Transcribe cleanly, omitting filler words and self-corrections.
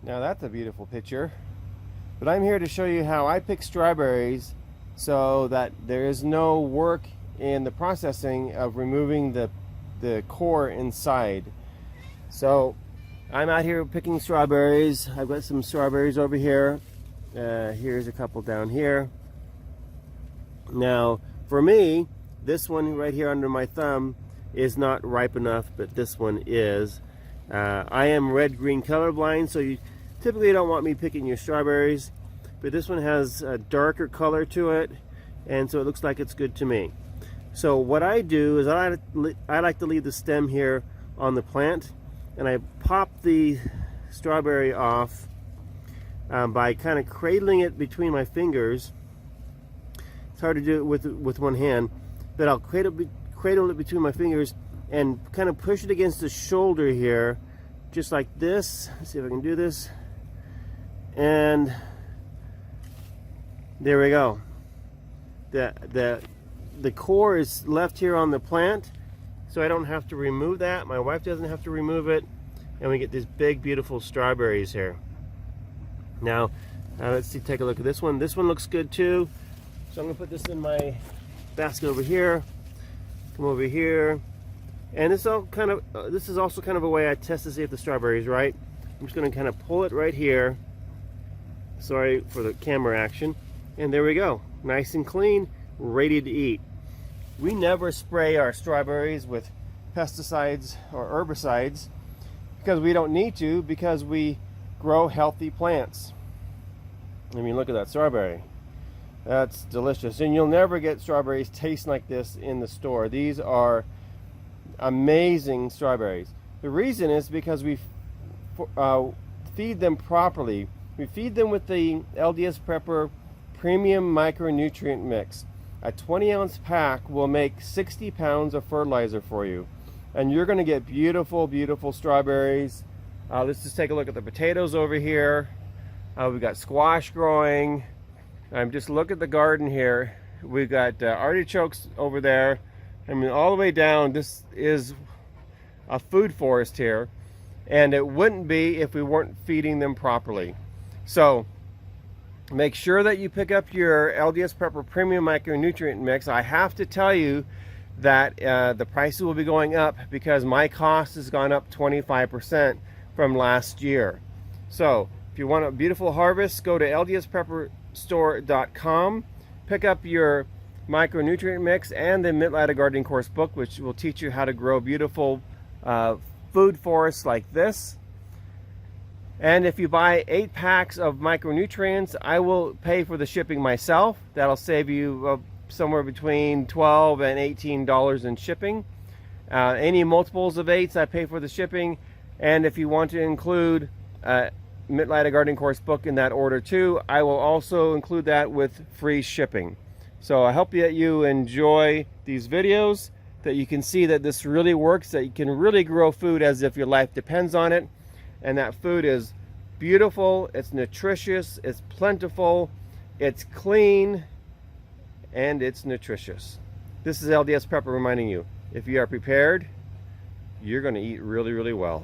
Now that's a beautiful picture. But I'm here to show you how I pick strawberries so that there is no work in the processing of removing the core inside. So I'm out here picking strawberries. I've got some strawberries over here. Here's a couple down here. Now for me, this one right here under my thumb is not ripe enough, but this one is. I am red-green colorblind, so you typically don't want me picking your strawberries, but this one has a darker color to it, and so it looks like it's good to me. So what I do is I like to leave the stem here on the plant, and I pop the strawberry off by kind of cradling it between my fingers. It's hard to do it with one hand, but I'll cradle it between my fingers and kind of push it against the shoulder here, just like this. Let's see if I can do this. And there we go. The core is left here on the plant, so I don't have to remove that. My wife doesn't have to remove it, and we get these big, beautiful strawberries here. Now, let's see. Take a look at this one. This one looks good too. So I'm gonna put this in my basket over here. Come over here. And this is also kind of a way I test to see if the strawberry is right. I'm just going to kind of pull it right here. Sorry for the camera action. And there we go. Nice and clean, ready to eat. We never spray our strawberries with pesticides or herbicides because we don't need to, because we grow healthy plants. I mean, look at that strawberry. That's delicious. And you'll never get strawberries tasting like this in the store. These are amazing strawberries. The reason is because we feed them properly. We feed them with the LDSPrepper premium micronutrient mix. A 20-ounce pack will make 60 pounds of fertilizer for you, and you're going to get beautiful, beautiful strawberries. Let's just take a look at the potatoes over here. We've got squash growing. Just look at the garden here. We've got artichokes over there. I mean, all the way down, this is a food forest here, and it wouldn't be if we weren't feeding them properly. So make sure that you pick up your LDSPrepper Premium Micronutrient Mix. I have to tell you that the prices will be going up because my cost has gone up 25% from last year. So if you want a beautiful harvest, go to LDSPrepperstore.com, pick up your micronutrient mix and the Mittleider gardening course book, which will teach you how to grow beautiful food forests like this. And if you buy 8 packs of micronutrients, I will pay for the shipping myself. That'll save you somewhere between $12 and $18 in shipping. Any multiples of 8s, I pay for the shipping. And if you want to include Mittleider gardening course book in that order too, I will also include that with free shipping. So I hope that you enjoy these videos, that you can see that this really works, that you can really grow food as if your life depends on it, and that food is beautiful, it's nutritious, it's plentiful, it's clean, and it's nutritious. This is LDSPrepper reminding you, if you are prepared, you're going to eat really, really well.